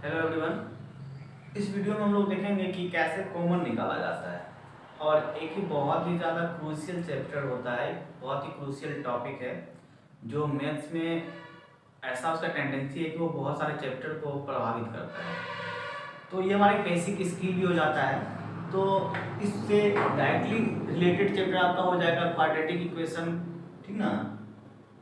Hello everyone. इस video में हम लोग देखेंगे कि कैसे कॉमन निकाला जाता है और एक ही बहुत ही ज़्यादा क्रूशियल चैप्टर होता है, बहुत ही क्रूशियल टॉपिक है जो मैथ्स में ऐसा उसका टेंडेंसी है कि वो बहुत सारे चैप्टर को प्रभावित करता है। तो ये हमारी बेसिक स्किल भी हो जाता है। तो इससे डायरेक्टली रिलेटेड चैप्टर आपका हो जाएगा क्वाड्रेटिक इक्वेशन, ठीक ना,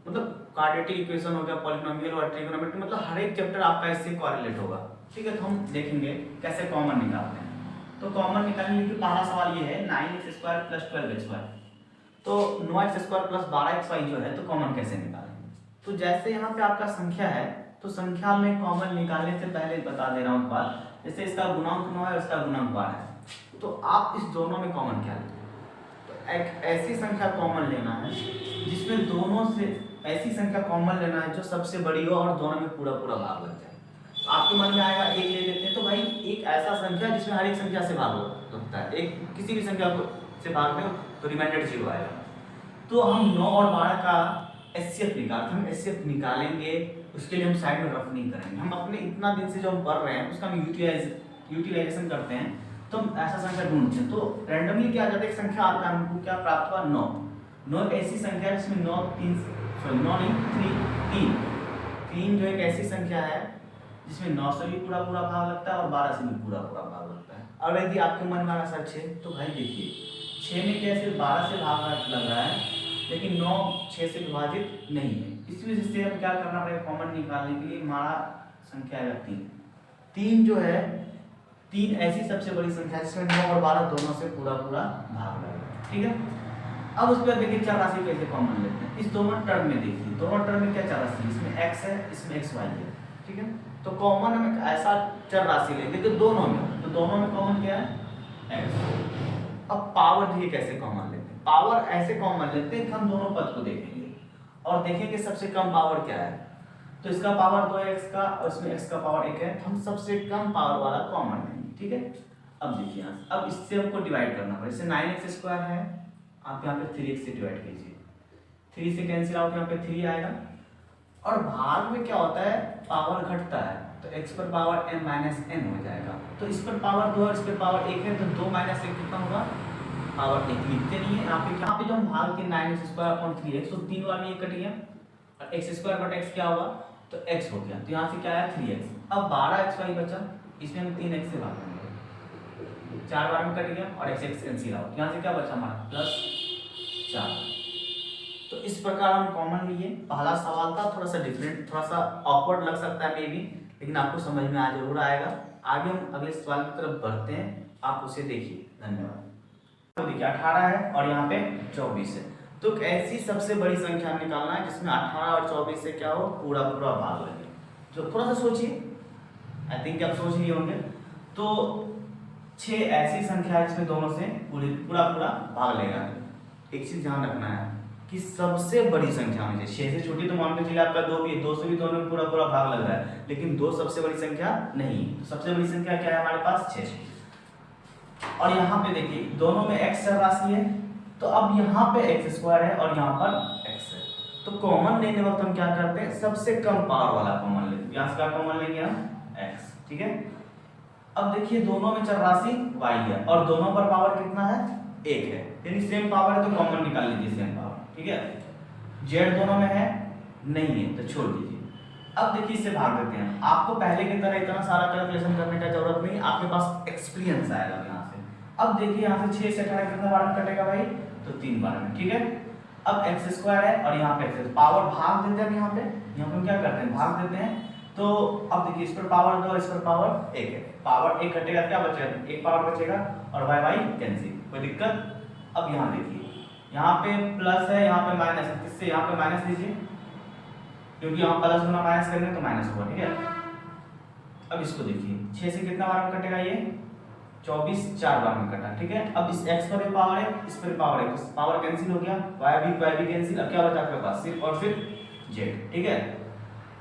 मतलब क्वाड्रेटिक इक्वेशन हो गया, पॉलिनोमियल और ट्रिग्नोमेट्री, मतलब हर एक चैप्टर आपका इससे कोरिलेट होगा। ठीक है, तो हम देखेंगे कैसे कॉमन निकालते हैं। तो कॉमन निकालने के लिए पहला सवाल ये है 9x² + 12x²। तो 9x² + 12xy जो है तो कॉमन कैसे निकालें। तो जैसे यहाँ पे आपका संख्या है तो संख्या में कॉमन निकालने से पहले बता दे रहा हूँ बात। जैसे इसका गुणांक 9 है, इसका गुणांक 12 है, तो आप इस दोनों में कॉमन क्या लेंगे। तो एक ऐसी संख्या कॉमन लेना है जिसमें दोनों से ऐसी संख्या कॉमन लेना है जो सबसे बड़ी हो और दोनों में पूरा पूरा भाग लग जाए। तो आपके मन में आएगा एक ले लेते हैं, तो भाई एक ऐसा संख्या जिसमें हर एक संख्या से भाग लगता है, एक किसी भी संख्या को से भाग में तो रिमाइंडर 0 आएगा। तो हम 9 और 12 का एचसीएफ निकालते, हम एचसीएफ निकालेंगे, उसके लिए हम साइड में रफ नहीं करेंगे। हम अपने इतना दिन से जो हम पढ़ रहे हैं उसका हम यूटिलाइजेशन करते हैं, तो हम ऐसा संख्या ढूंढते हैं। तो रैंडमली क्या जाता है, एक संख्या आता है, हमको क्या प्राप्त हुआ 9। 9 एक ऐसी संख्या है जिसमें 3 जो एक ऐसी संख्या है जिसमें 9 से भी पूरा पूरा भाग लगता है और 12 से भी पूरा पूरा भाग लगता है। और यदि आपके मन में आ रहा 6, तो भाई देखिए 6 में क्या सिर्फ 12 से भाग लग रहा है, लेकिन 9 6 से विभाजित नहीं है। इस वजह से हम क्या करना पड़ेगा, कॉमन निकालने के लिए हमारा संख्या है 3 जो है 3 ऐसी सबसे बड़ी संख्या जिसमें 9 और 12 दोनों से पूरा पूरा भाग लग रहा है। ठीक है, अब उसके बाद देखिए चर राशि कैसे कॉमन लेते हैं। इस दोनों टर्म में देखिए, दोनों टर्म में क्या चर राशि, इसमें x है, इसमें xy है। ठीक है, तो कॉमन हम ऐसा चर राशि लेंगे तो दोनों में कॉमन क्या है, x। अब पावर देखिए कैसे कॉमन लेते हैं। पावर ऐसे कॉमन लेते हैं कि हम दोनों पद को देखेंगे और देखेंगे सबसे कम पावर क्या है। तो इसका पावर 2x का और इसमें x का पावर 1 है, तो हम सबसे कम पावर वाला कॉमन लेंगे। ठीक है, अब देखिए अब इससे हमको डिवाइड करना पड़ेगा। जैसे 9x² है, आप यहाँ पे 3x से डिवाइड कीजिए, 3 से कैंसिल आउट, यहाँ पे 3 आएगा। और भाग में क्या होता है, पावर घटता है, तो x पर पावर m-n हो जाएगा। तो इस पर पावर 2 और इस पर पावर 1 है, तो 2 - 1 कितना होगा, पावर 1 लिखते नहीं है। यहाँ पे जो हम भाग के 9x² 3x, तो 3 बार में 1 कट गया और x² x क्या होगा, तो x हो गया। तो यहाँ से क्या आया 3x। अब 12xy बचा, इसमें हम 3x से भाग देंगे, 4 बार में कट गया और x कैंसिल आउट, यहाँ से क्या बचा हमारा +4। तो इस प्रकार हम कॉमन लिए। पहला सवाल था थोड़ा सा डिफरेंट, थोड़ा सा ऑकवर्ड लग सकता है मे बी, लेकिन आपको समझ में आ जरूर आएगा। आगे हम अगले सवाल की तरफ बढ़ते हैं, आप उसे देखिए। धन्यवाद। तो देखिए 18 है और यहाँ पे 24 है, तो ऐसी सबसे बड़ी संख्या निकालना है जिसमें 18 और 24 से क्या हो, पूरा पूरा भाग लगे। जो थोड़ा सा सोचिए, आई थिंक आप सोच लिए होंगे। तो 6 ऐसी संख्या है जिसमें दोनों से पूरा पूरा भाग लेगा। एक चीज ध्यान रखना है कि सबसे बड़ी संख्या में 6 से छोटी तो मान के चलिए आपका 2 भी है, 2 से भी दोनों में पूरा पूरा भाग लग रहा है, लेकिन 2 सबसे बड़ी संख्या नहीं। तो सबसे बड़ी संख्या क्या है हमारे पास 6। और यहाँ पे देखिए दोनों में x चर राशि है, तो अब यहाँ पे x² है और यहाँ पर x है। तो कॉमन लेने वक्त हम क्या करते हैं, सबसे कम पावर वाला कॉमन लेते हैं। यहाँ से क्या कॉमन लेंगे हम, x। ठीक है, अब देखिए दोनों में चर राशि y है और दोनों पर पावर कितना है, 1 है, यानी सेम पावर है, तो कॉमन निकाल लीजिए सेम पावर। ठीक है, z दोनों में है नहीं है तो छोड़ दीजिए। अब देखिए इसे भाग देते हैं। आपको पहले की तरह इतना सारा कैलकुलेशन करने का जरूरत नहीं, आपके पास एक्सपीरियंस आएगा यहाँ से। अब देखिए यहाँ से 6 से 18 कितना बार में कटेगा भाई, तो 3 बार में। ठीक है, अब x² है और यहाँ पे x, पावर भाग देते हैं। यहाँ पे हम क्या करते हैं, भाग देते हैं। तो अब देखिए इस पर पावर 2 और इस पर पावर 1 है, पावर 1 घटेगा क्या बचेगा, 1 पावर बचेगा और y कैंसिल, कोई दिक्कत। अब यहाँ देखिए यहाँ पे प्लस है, यहाँ पे माइनस है, किससे यहाँ पे माइनस लीजिए, क्योंकि यहाँ प्लस गुना माइनस करेंगे तो माइनस होगा। ठीक है, अब इसको देखिए 6 से कितना बार में कटेगा, ये 24 4 बार में कटा। ठीक है, अब इस x पर भी पावर है, इस पर भी पावर है, तो पावर कैंसिल हो गया, y भी कैंसिल। अब क्या बचा आपके पास, सिर्फ और सिर्फ z। ठीक है,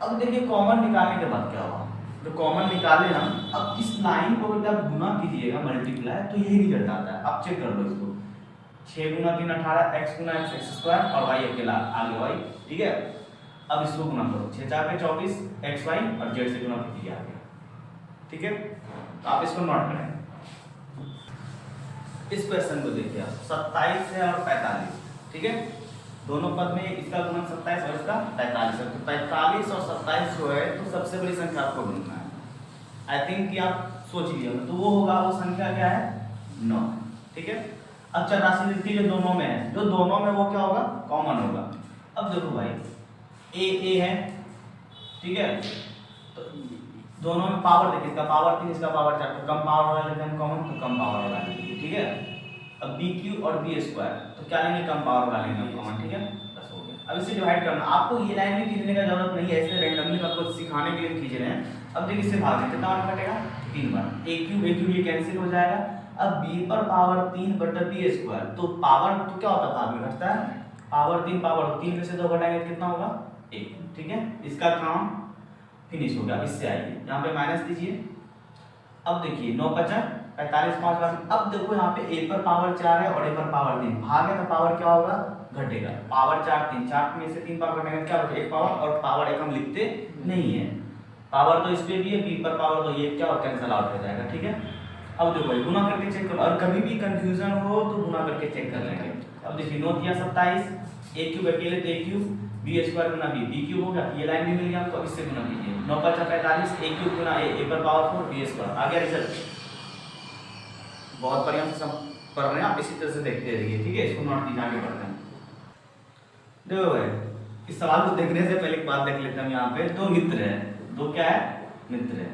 अब देखिए कॉमन निकालने के बाद क्या होगा, जो कॉमन निकाले हम, अब इस लाइन को जब गुना कीजिएगा मल्टीप्लाई, तो यही रिजल्ट आता है। आप चेक कर लो इसको, 6 × 3 18, x × x² और y अकेला आगे y। ठीक है, अब इसको गुना करो, 6 × 4 = 24, xy और z से गुना कीजिए आगे। ठीक है, तो आप इसको नोट करें। इस क्वेश्चन को देखिए आप, 27 है और 45, ठीक है, दोनों पद में इसका गुणन 27 और इसका 45 है, तो 45 और 27 जो है तो सबसे बड़ी संख्या आपको ढूंढना है। आई थिंक कि आप सोच लिए होंगे, तो वो होगा, वो संख्या क्या है, 9, ठीक है। अब चर राशि लिखती है जो दोनों में है, जो दोनों में वो क्या होगा, कॉमन होगा। अब देखो भाई ए है, ठीक है, तो दोनों में पावर देखिए, इसका पावर 3 इसका पावर 4, तो कम पावर वाला लेते हैं कॉमन, तो कम पावर वाला लेंगे, ठीक है। अब बी क्यू और बी स्क्वायर, तो क्या लेंगे, कम पावर वाला लेंगे कॉमन, ठीक है, बस हो गया। अब इसे डिवाइड करना, आपको ये लाइन में खींचने का जरूरत नहीं है, ऐसे रैंडमली आपको सिखाने के लिए खींच रहे हैं। अब देखिए इससे भाग कितना बार कटेगा, 3 बार, ए क्यू ये कैंसिल हो जाएगा। अब b पर पावर 3 बटा b स्क्वायर, तो पावर तो क्या होता है, भाग में घटता है, पावर 3 में से 2 घटाएंगे तो कितना होगा, 1, ठीक है। इसका काम फिनिश हो गया। इससे आइए यहाँ पे माइनस दीजिए। अब देखिए 9 5 45 5 बार। अब देखो यहाँ पे a पर पावर 4 है और a पर पावर 3, भागे तो पावर क्या होगा, घटेगा। पावर 4 3, 4 में से 3 पावर घटेगा, क्या बचेगा, 1 पावर, और पावर 1 हम लिखते नहीं है, पावर तो इस पे भी है, b पर पावर, तो ये क्या कैंसिल आउट हो जाएगा, ठीक है। अब देखो भाई गुना करके चेक करो, और कभी भी कंफ्यूजन हो तो गुना करके चेक कर लेंगे। अब देखिए 9 दिया 27, a क्यूब अकेले तो a cube, b square Guna b cube हो गया, ये लाइन भी मिल गया आपको, इससे गुना कीजिए। 9 5 45, a क्यूब गुना a पर पावर 4 b स्क्वायर, आ गया रिजल्ट। बहुत बढ़िया से पढ़ रहे हैं आप, इसी तरह से देखते रहिए, ठीक है। इसको नोट कीजिए, आगे बढ़ते हैं। देखो भाई इस सवाल को देखने से पहले एक बात देख लेते हैं। यहाँ पे 2 मित्र है, 2 क्या है, मित्र है।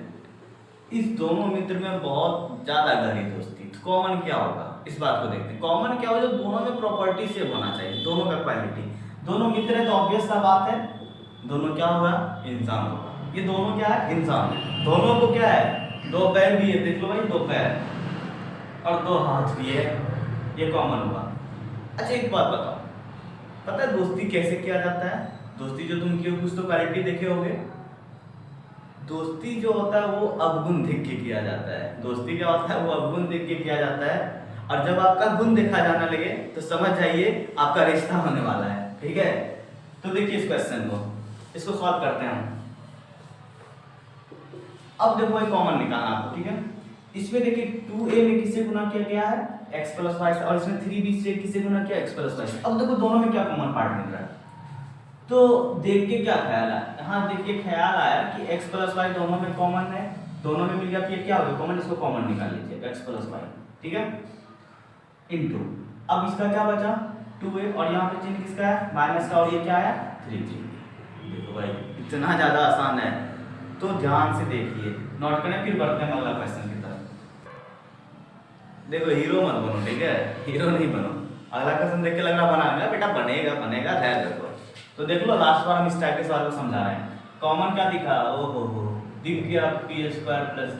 इस दोनों मित्र में बहुत ज्यादा गहरी दोस्ती, कॉमन क्या होगा, इस बात को देखते हैं। कॉमन क्या होगा, जो दोनों में प्रॉपर्टी सेम होना चाहिए, दोनों का क्वालिटी। दोनों मित्र है तो ऑब्वियस सा बात है, दोनों क्या होगा, इंसान होगा। ये दोनों क्या है, इंसान है। दोनों को क्या है, 2 पैर भी है, देख लो भाई 2 पैर और 2 हाथ भी है, ये कॉमन हुआ। अच्छा एक बात बताओ, पता है दोस्ती कैसे किया जाता है? दोस्ती जो तुम किए कुछ तो क्वालिटी देखे होगे। दोस्ती जो होता है वो अवगुण देख के किया जाता है। दोस्ती क्या होता है, वो अवगुण देख के किया जाता है, और जब आपका गुण देखा जाने लगे तो समझ जाइए आपका रिश्ता होने वाला है, ठीक है। तो देखिए इस क्वेश्चन को, इसको सॉल्व करते हैं हम। अब देखो ये कॉमन निकालना आपको, ठीक है। इसमें देखिए 2a में किससे गुना किया गया है, x + y, और इसमें 3b से किससे गुना किया, x + y। अब देखो दोनों में क्या कॉमन पार्ट मिल रहा है, तो देख के क्या ख्याल आया, यहाँ देखिए ख्याल आया कि x + y दोनों में कॉमन है, दोनों में मिल गया, ये क्या होगा कॉमन, इसको कॉमन निकाल लीजिए, x + y, ठीक है, इनटू। अब इसका क्या बचा, 2a, और यहाँ पे चिन्ह किसका है, माइनस का, और ये क्या है, 3b। देखो भाई इतना ज्यादा आसान है, तो ध्यान से देखिए, नोट करें, फिर बढ़ते हैं अगला क्वेश्चन की तरफ। देखो हीरो मत बनो, ठीक है, हीरो नहीं बनो। अगला क्वेश्चन देख के लग रहा बनाएगा, बेटा बनेगा बनेगा, धैर्य रखो। तो देख लो लास्ट बार हम इस टाइप के सवाल को समझा रहे हैं। कॉमन क्या दिखा, ओहो दिख गया p² +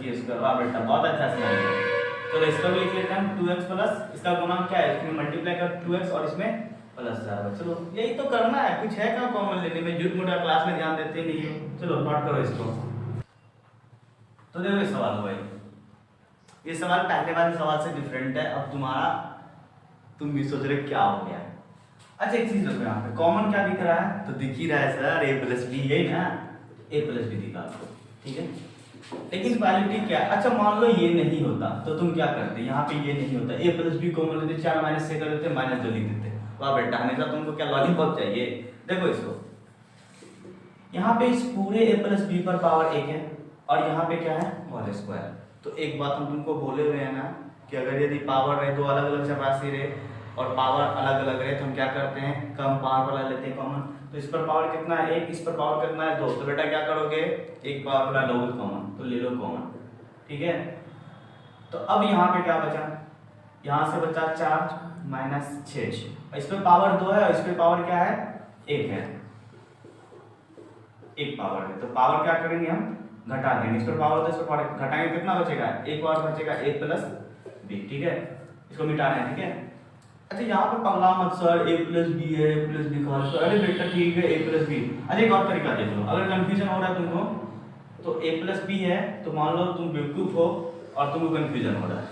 k², वाह बेटा बहुत अच्छा समझ गए। तो इसका भी लिख लेते हैं 2x प्लस, इसका गुना क्या है, इसमें मल्टीप्लाई कर 2x और इसमें +4। चलो यही तो करना है, कुछ है क्या कॉमन लेने में, झूठ मूठा क्लास में ध्यान देते नहीं हो। चलो नोट करो इसको। तो देखो ये सवाल भाई, ये सवाल पहले वाले सवाल से डिफरेंट है। अब तुम भी सोच रहे क्या हो गया। अच्छा एक चीज देखो, यहाँ पे कॉमन क्या दिख रहा है, तो दिख ही रहा है सर a + b, यही ना, a + b दिखा आपको, ठीक है। लेकिन क्वालिटी क्या, अच्छा मान लो ये नहीं होता तो तुम क्या करते, यहाँ पे ये नहीं होता, a + b कॉमन लेते, 4 - 6 कर देते, -2 लिख देते। वाह बेटा हमेशा तुमको क्या लॉलीपॉप चाहिए। देखो इसको, यहाँ पे इस पूरे a + b पर पावर 1 है, और यहाँ पे क्या है, होल स्क्वायर। तो एक बात हम तुमको बोले हुए हैं ना, कि अगर यदि पावर रहे, 2 अलग-अलग चरराशि रहे और पावर अलग-अलग रहे, तो हम क्या करते हैं, कम पावर वाला लेते हैं कॉमन। तो इस पर पावर कितना है 1, इस पर पावर कितना है 2, तो बेटा क्या करोगे, एक पावर वाला लोगे कॉमन, तो ले लो कॉमन, ठीक है। तो अब यहाँ पे क्या बचा, यहाँ से बचा 4 - 6, इस पर पावर 2 है और इस पर पावर क्या है 1 है, एक पावर है, तो पावर क्या करेंगे हम घटा देंगे, इस पर पावर 2 इस पर पावर घटाएंगे, कितना बचेगा, एक पावर बचेगा a + b, ठीक है। इसको मिटा रहे हैं, ठीक है। अच्छा यहाँ पर पगला मत सर, a + b है, a + b का, अरे बेटा ठीक है a + b। अच्छा एक और तरीका देख लो, अगर कंफ्यूजन हो रहा है तुमको, तो a + b है, तो मान लो तुम बेवकूफ हो और तुमको कंफ्यूजन हो रहा है,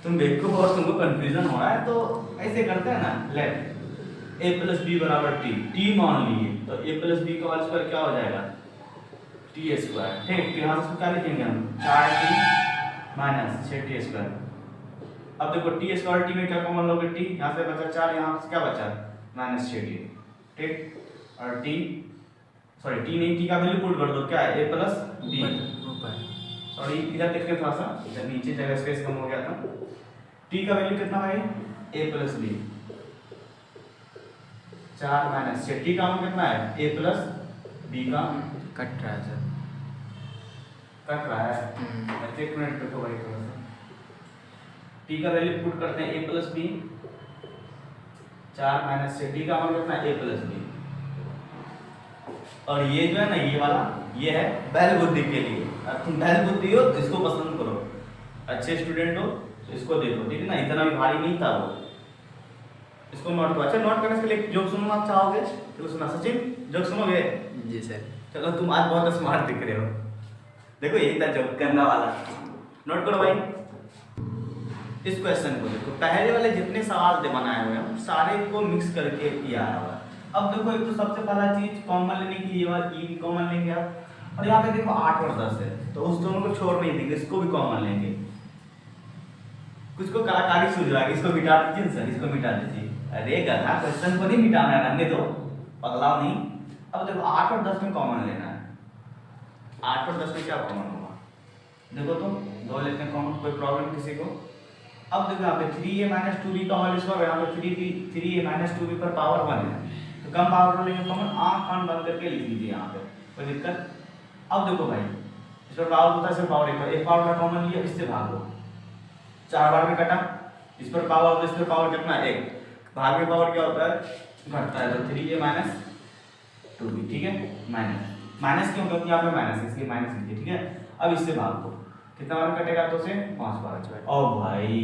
तुम बेवकूफ हो और तुमको कंफ्यूजन हो रहा है, तो ऐसे करते हैं ना, लेट a + b = t मान लीजिए, तो a + b का होल स्क्वायर क्या हो जाएगा टी स्क्वायर, ठीक। तो यहाँ से इसको क्या लिखेंगे हम 4t माइनस 6t²। अब देखो टी स्क्वायर टी में क्या कॉमन लोगे, टी यहाँ से बचा 4, यहाँ से क्या बचा माइनस 6t, ठीक। और टी सॉरी टी नहीं, टी का वैल्यू पुट कर दो, क्या है a प्लस बी, सॉरी इधर देखते थोड़ा सा, इधर नीचे जगह स्पेस कम हो गया था। टी का वैल्यू कितना भाई a plus b, 4 minus 6, t का मान कितना है a प्लस बी का, कट रहा है सर, कट रहा है, एक मिनट रुको भाई थोड़ा सा। टी का वैल्यू पुट करते हैं a plus b, 4 minus 6, t का मान कितना है a प्लस बी। और ये जो है ना ये वाला, ये है बैल बुद्धि के लिए। अब तुम बैल बुद्धि हो तो इसको पसंद करो, अच्छे स्टूडेंट हो तो इसको देखो, ठीक है ना, इतना भी भारी नहीं था वो। इसको नोट करो। अच्छा नोट करने से पहले जोक सुनना आप चाहोगे तो सुना, सचिन जोक सुनोगे? जी सर। चलो तुम आज बहुत स्मार्ट दिख रहे हो, देखो यही था जोक करना वाला। नोट करो भाई इस क्वेश्चन को, देखो पहले वाले जितने सवाल थे बनाए हुए हैं सारे को मिक्स करके किया हुआ। अब देखो एक तो सबसे पहला चीज कॉमन लेने के लिए ई भी कॉमन लेंगे आप, और यहाँ पे देखो 8 और 10 है तो उस दोनों को छोड़ नहीं देंगे, इसको भी कॉमन लेंगे। कुछ को कलाकारी सूझ रहा है, इसको मिटा दीजिए सर, इसको मिटा दीजिए। अरे गधा क्वेश्चन को नहीं मिटाना है, रहने दो, पगलाओ नहीं। अब देखो 8 और 10 में कॉमन लेना है, 8 और 10 में क्या कॉमन होगा, देखो तो 2 लेते हैं कॉमन, कोई प्रॉब्लम किसी को। अब देखो यहाँ पे 3a माइनस 2b का होल स्क्वायर, यहाँ पे 3a माइनस 2b पर पावर 1 है तो कम पावर लेंगे कॉमन, आँख कान बंद करके लिख लीजिए यहाँ पे, कोई दिक्कत। अब देखो भाई इस पर पावर होता है सिर्फ पावर एक पावर का कॉमन लिया, इससे भाग दो, 4 बार में कटा, इस पर पावर तो इस पर पावर कितना है 1, भाग में पावर क्या होता है घटता है, तो 3a माइनस 2b, ठीक है। माइनस माइनस क्यों, क्योंकि यहाँ पे माइनस है इसलिए माइनस लीजिए, ठीक है। अब इससे भाग दो, कितना बार में कटेगा, तो से 5 बार। ओ भाई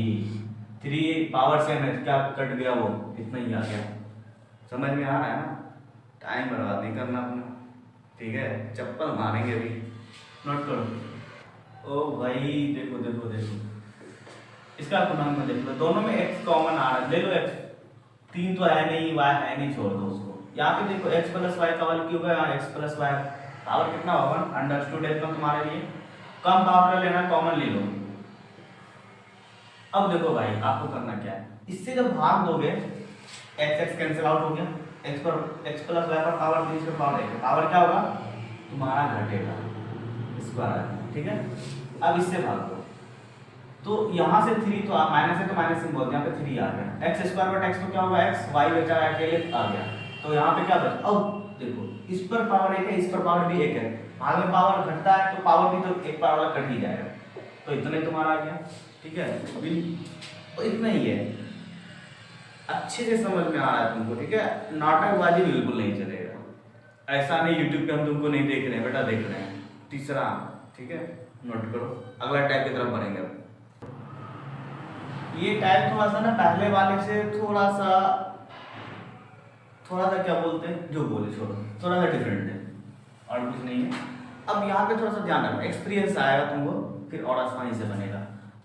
3 पावर से क्या कट गया, वो इतना ही आ गया, समझ में आ रहा है ना, टाइम बर्बाद नहीं करना अपना, ठीक है। चप्पल मारेंगे अभी, नोट करो। ओ भाई देखो देखो देखो इसका गुणांक में देख लो, दोनों में x कॉमन आ रहा है, ले लो x, 3 तो है नहीं, y है नहीं, छोड़ दो उसको। यहाँ पे देखो x प्लस वाई का वैल्यू होगा, यहाँ x प्लस वाई पावर कितना होगा, अंडरस्टूड है तुम्हारे लिए, कम पावर लेना कॉमन ले लो। अब देखो भाई आपको करना क्या है, इससे जब भाग दोगे x कैंसिल आउट हो गया, x प्लस वाई पर पावर 3 पर पावर 1, पावर क्या होगा तुम्हारा घटेगा स्क्वायर, ठीक है। अब इससे भाग दो तो यहाँ से 3 तो माइनस है तो माइनस सिंबल, यहाँ पे 3 आ गया, एक्स स्क्वायर बटा एक्स तो क्या होगा x, y बचा अकेले आ गया, तो यहाँ पे क्या बचा। अब देखो इस पर पावर 1 है, इस पर पावर भी 1 है, भाग में पावर घटता है तो पावर भी तो एक पावर वाला कट ही जाएगा, तो इतना ही तुम्हारा आ गया, ठीक है। तो इतना ही है, अच्छे से समझ में आ रहा है तुमको, ठीक है। नाटकबाजी बिल्कुल नहीं चलेगा, ऐसा नहीं यूट्यूब पे हम तुमको नहीं देख रहे हैं बेटा, देख रहे हैं। तीसरा, ठीक है, नोट करो, अगला टाइप की तरफ बढ़ेंगे। अब ये टाइप थोड़ा सा ना पहले वाले से थोड़ा सा क्या बोलते हैं, जो बोले छोड़ो, थोड़ा सा डिफरेंट है और कुछ नहीं है। अब यहाँ पे थोड़ा सा ध्यान रखना, एक्सपीरियंस आएगा तुमको फिर और आसानी से बनेगा।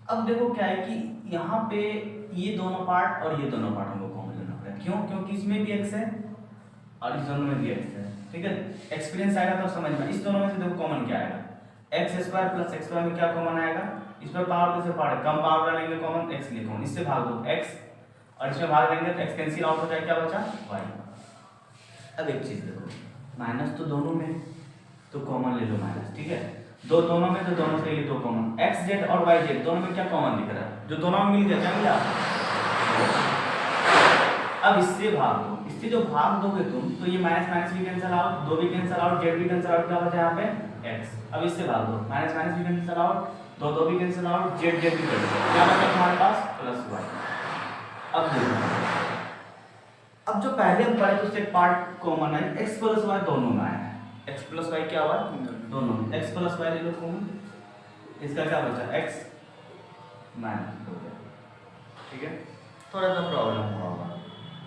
अब देखो क्या है कि यहाँ पे ये दोनों पार्ट और ये दोनों पार्ट हमको कॉमन लेना पड़ेगा, क्यों, क्योंकि इसमें भी x है और इस दोनों में भी x है, ठीक है। एक्सपीरियंस आएगा तब समझ में, इस दोनों में से देखो कॉमन क्या आएगा, x square plus x square में क्या कॉमन आएगा, इस पर पावर से पावर कम पावर लेंगे कॉमन, x लिए कॉमन, इससे भाग दो x और इसमें भाग देंगे तो x कैंसिल आउट हो जाए, क्या बचा y। अब एक चीज देखो, माइनस तो दोनों में तो कॉमन ले लो माइनस, ठीक है, दोनों में तो दोनों से ले लो कॉमन, एक्स जेड और वाई जेड दोनों में क्या कॉमन दिख रहा है, जो दोनों में मिल गया क्या मिला। अब इससे भाग दो, इससे जो भाग दोगे तुम तो ये माइनस माइनस भी कैंसिल आउट, 2 भी कैंसिल आउट, जेड भी कैंसिल आउट, क्या बचा यहाँ पे x। अब इससे भाग दो, माइनस माइनस भी कैंसिल आउट, 2 भी कैंसिल आउट, जेड भी कैंसिल आउट, क्या बचा तुम्हारे पास प्लस y। अब देखो, अब जो पहले हम पढ़े तो उससे एक पार्ट कॉमन है, x प्लस y दोनों में आया है, x प्लस y क्या हुआ दोनों में, x प्लस y ले लो कॉमन, इसका क्या बचा x माइनस हो गया, ठीक है। थोड़ा सा प्रॉब्लम हुआ होगा,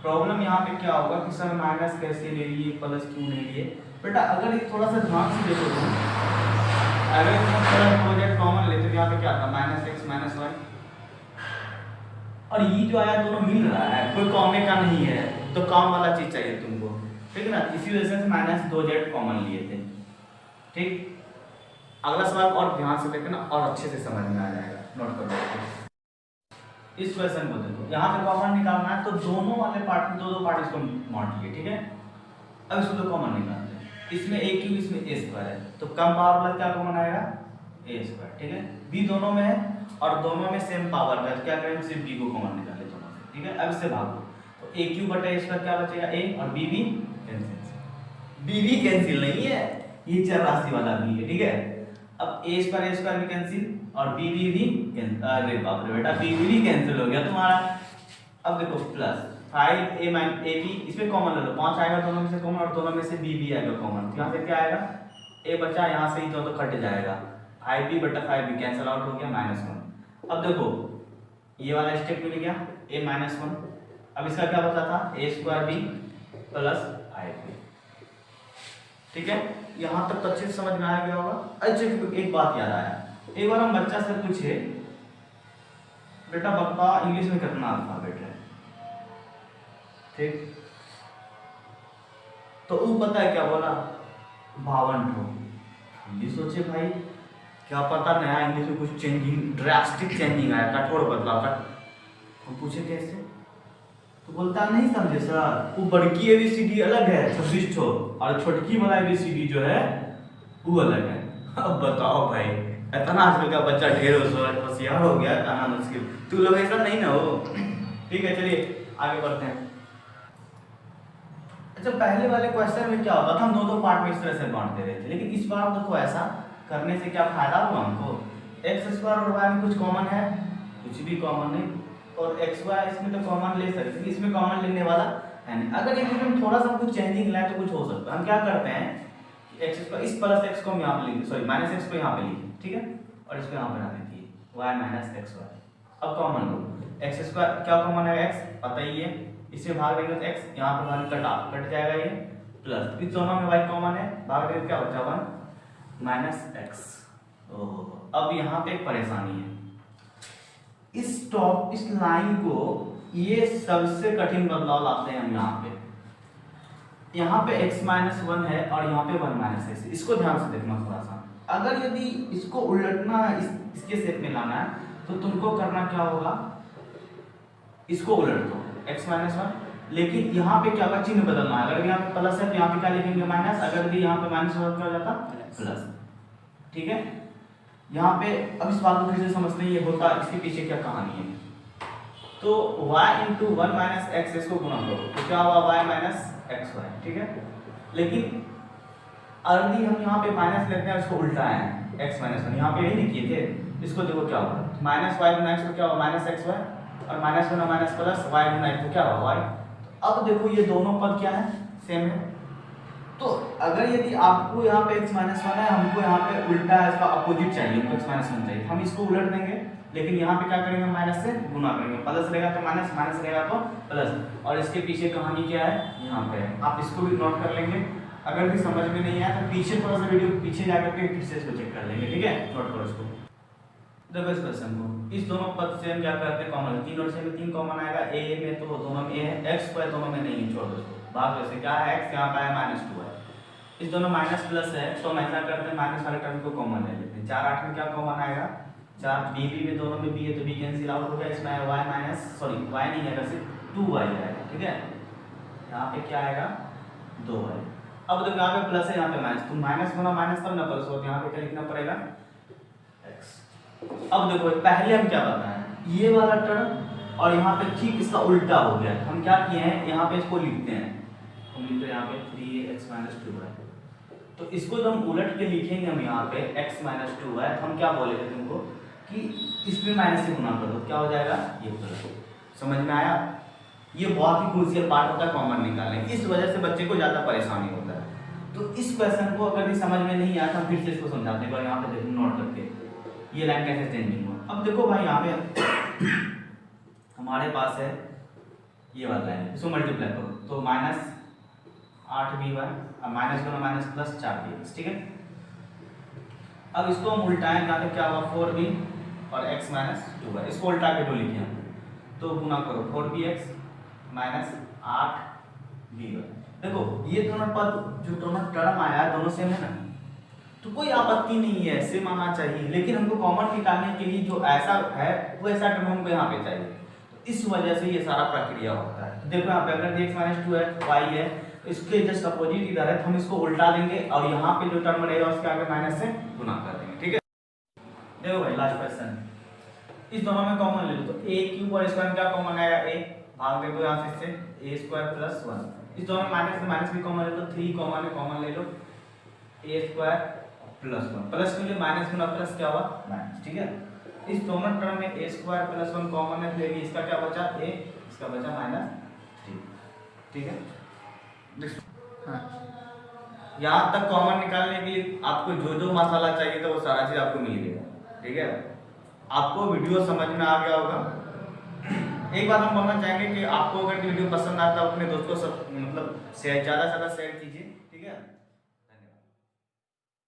प्रॉब्लम यहाँ पे क्या होगा कि सर माइनस कैसे ले लिए, प्लस क्यों ले लिए बेटा। अगर ये थोड़ा सा ध्यान से देखो तुम, अगर तुम थोड़ा प्रोजेक्ट कॉमन लेते तो यहाँ पे क्या था माइनस एक्स माइनस वाई, और ये जो आया दोनों मिल रहा है, कोई कॉमन का नहीं है, तो कॉमन वाला चीज चाहिए तुमको, ठीक है ना। इसी वजह से माइनस 2z कॉमन लिए थे, ठीक। अगला सवाल और ध्यान से देखना और अच्छे से समझ में आ जाएगा, नोट कर लो। इस क्वेश्चन को देखो, यहाँ से कॉमन निकालना है तो दोनों वाले पार्ट में दो पार्ट इसको बांटिए, ठीक है। अब इसको तो कॉमन निकालते हैं, इसमें ए क्यूब इसमें ए स्क्वायर है, तो कम पावर वाला क्या कॉमन आएगा, ए स्क्वायर, ठीक है। बी दोनों में है और दोनों में सेम पावर है, तो क्या करेंगे, सिर्फ बी को कॉमन निकाले दोनों से, ठीक है। अब इससे भागो तो ए क्यूब बटा ए स्क्वायर क्या बचेगा, ए, और बी भी कैंसिल, बी भी कैंसिल नहीं है, ये चर राशि वाला बी है, ठीक है। अब ए स्क्वायर भी कैंसिल और बी भी कैंसिल, अरे बाप रे बेटा, बी भी कैंसिल हो गया तुम्हारा। अब देखो plus 5a minus a b, इसमें कॉमन ले लो, 5 आएगा दोनों में से कॉमन और दोनों में से बी भी आएगा कॉमन, यहाँ से क्या आएगा, ए बचा, यहाँ से ही तो कट जाएगा, 5b बटा 5b कैंसिल आउट हो गया, -1। अब देखो ये वाला स्टेप मिल गया, a -1। अब इसका क्या बचा था, a square b plus 5b, ठीक है। यहाँ तक तो अच्छे से समझ में आ गया होगा। अच्छा एक बात याद आया, एक बार हम बच्चा से पूछे, बेटा बता इंग्लिश में कितना अल्फाबेट है, ठीक, तो वो पता है क्या बोला, 52 ठो। हम भी सोचे भाई क्या पता नया इंग्लिश में कुछ चेंजिंग, ड्रास्टिक चेंजिंग आया, कठोर बदलाव का। हम पूछे कैसे, तो बोलता नहीं समझे सर, वो बड़की एबीसीडी अलग है 26 ठो और छोटकी वाला एबीसीडी जो है वो अलग है। अब बताओ भाई, इतना आजकल का बच्चा ढेर होशियार हो गया, कहना मुश्किल, तू लोग ऐसा नहीं ना हो, ठीक है। चलिए आगे बढ़ते हैं। अच्छा पहले वाले क्वेश्चन में क्या होता था, हम दो पार्ट में इस तरह से बांट दे रहे थे, लेकिन इस बार देखो ऐसा करने से क्या फायदा हुआ हमको, एक्स स्क्वायर और वाई में कुछ कॉमन है, कुछ भी कॉमन नहीं, और एक्स वाई इसमें तो कॉमन ले सकते हैं, इसमें कॉमन लेने वाला है नहीं। अगर इसमें थोड़ा सा कुछ चेंजिंग लाए तो कुछ हो सकता है। हम क्या करते हैं, एक्स स्क्वायर इस प्लस एक्स को हम यहाँ पे लिखें, सॉरी माइनस एक्स को यहाँ पे लिखें, ठीक है, और इसको यहाँ पे रखने दिए वाई माइनस एक्स वाई। अब कॉमन लो, एक्स स्क्वायर क्या कॉमन है, एक्स पता ही है, इसमें भाग देंगे तो एक्स, यहाँ पे भाग कट जाएगा ये, प्लस इस दोनों में वाई कॉमन है, भाग देंगे क्या बचा 1 माइनस एक्स। अब यहाँ पे एक परेशानी है, इस लाइन को, ये सबसे कठिन बदलाव लाते हैं हम यहाँ पे x माइनस 1 है और यहाँ पे 1 माइनस एक्स, इसको ध्यान से देखना थोड़ा सा। अगर यदि इसको उलटना है, इसके शेप में लाना है, तो तुमको करना क्या होगा, इसको उलट दो x माइनस 1, लेकिन यहाँ पे क्या होगा, चिन्ह बदलना है। अगर यहाँ पे प्लस है तो यहाँ पे क्या लिखेंगे माइनस, अगर भी यहाँ पे माइनस होगा क्या हो जाता प्लस, ठीक है। यहाँ पे अब इस बात को फिर से समझते हैं, ये होता इसके पीछे क्या कहानी है। तो y इंटू 1 माइनस एक्स, इसको गुना करो तो क्या हुआ y माइनस एक्स वाई, ठीक है। लेकिन अर्ली हम यहाँ पे माइनस लेते हैं, उसको उल्टा है x माइनस 1, यहाँ पे यही नहीं किए थे, इसको देखो क्या होगा, माइनस वाई गुना एक्स तो क्या हुआ माइनस एक्स वाई, और माइनस गुना माइनस प्लस वाई गुना एक्स तो क्या हुआ वाई। अब देखो ये दोनों पद क्या है, सेम है। तो अगर यदि आपको यहाँ पे x माइनस 1 है, हमको यहाँ पे उल्टा है, इसका अपोजिट चाहिए, हमको x माइनस 1 चाहिए, हम इसको उलट देंगे, लेकिन यहाँ पे क्या करेंगे, माइनस से गुना करेंगे, प्लस रहेगा तो माइनस, माइनस रहेगा तो प्लस, और इसके पीछे कहानी क्या है यहाँ पे है, आप इसको भी नोट कर लेंगे। अगर भी समझ में नहीं आया तो पीछे थोड़ा सा वीडियो पीछे जाकर के फिर से इसको चेक कर लेंगे, ठीक है। नोट करो इसको, देखो इस क्वेश्चन को, इस दोनों पद से हम क्या करते हैं कॉमन, 3 और 6 में 3 कॉमन आएगा, a में तो दोनों में a है, x स्क्वायर दोनों में नहीं है, छोड़ दो इसको, भाग वैसे क्या है x, यहाँ पे है -2 है, इस दोनों माइनस प्लस है, तो हम ऐसा करते हैं माइनस वाले टर्म को कॉमन ले लेते हैं। 4 8 में क्या कॉमन आएगा, 4 b में दोनों में b है तो b कैंसिल आउट हो गया, इसमें y माइनस, सॉरी y नहीं आएगा, सिर्फ 2y आएगा, ठीक है। यहाँ पे क्या आएगा 2y। अब देखो यहाँ पे प्लस है, यहाँ पे माइनस, तो माइनस होना माइनस तब ना प्लस हो, यहाँ पे क्या लिखना पड़ेगा x। अब देखो पहले हम क्या बताएं, ये वाला टर्म और यहाँ पे ठीक इसका उल्टा हो गया, हम क्या किए हैं, यहाँ पे इसको लिखते हैं, हम लिखते हैं यहाँ पे 3x माइनस 2y, तो इसको जब हम उलट के लिखेंगे हम यहाँ पे x माइनस 2y, तो हम क्या बोलेंगे तुमको कि इसमें माइनस से गुना कर दो, क्या हो जाएगा ये प्लस। समझ में आया, ये बहुत ही क्रूशियल पार्ट होता है कॉमन निकालने, इस वजह से बच्चे को ज़्यादा परेशानी होता है। तो इस क्वेश्चन को अगर भी समझ में नहीं आया तो हम फिर से इसको समझाते हैं, यहाँ पे देखो नोट करके ये लाइन कैसे चेंजिंग हुआ। अब देखो भाई यहाँ पे हमारे पास है ये वाला लाइन, इसको मल्टीप्लाई करो तो -8b और माइनस गुना माइनस प्लस 4b, ठीक है। अब इसको हम उल्टाएं, यहाँ पे क्या हुआ 4b और x माइनस 2y, इसको उल्टा के तो लिखे हम, तो गुना करो 4bx माइनस 8by। देखो ये दोनों पद जो दोनों टर्म आया है दोनों सेम है ना, तो कोई आपत्ति नहीं है, सेम आना चाहिए, लेकिन हमको कॉमन निकालने के लिए जो ऐसा है वो ऐसा टर्म हमको यहाँ पे चाहिए। तो इस वजह से ये सारा प्रक्रिया होता है। तो देखो यहाँ पे अगर x - 2 है, y है, तो इसके जस्ट अपोजिट इधर है, तो हम इसको उल्टा देंगे और यहाँ पे जो टर्म रहेगा उसके आगे माइनस से गुना कर देंगे। ठीक है, देखो भाई लास्ट क्वेश्चन, इस दोनों में कॉमन ले लो, तो a क्यूब और स्क्वायर क्या कॉमन आएगा, a भाग दे दो यहाँ से इससे a स्क्वायर प्लस 1। इस दोनों में माइनस से माइनस भी कॉमन ले लो, 3 कॉमन है, कॉमन ले लो a स्क्वायर प्लस 1, प्लस के लिए माइनस गुना प्लस क्या हुआ माइनस। ठीक है, इस दोनों टर्म में a स्क्वायर प्लस 1 कॉमन है, तो इसका क्या बचा a, इसका बचा -3। ठीक है, हाँ यहाँ तक कॉमन निकालने के लिए आपको जो जो मसाला चाहिए था वो सारा चीज आपको मिल गया। ठीक है, आपको वीडियो समझ में आ गया होगा। एक बात हम बोलना चाहेंगे कि आपको अगर वीडियो पसंद आता है अपने दोस्तों सब मतलब ज़्यादा से ज़्यादा शेयर कीजिए।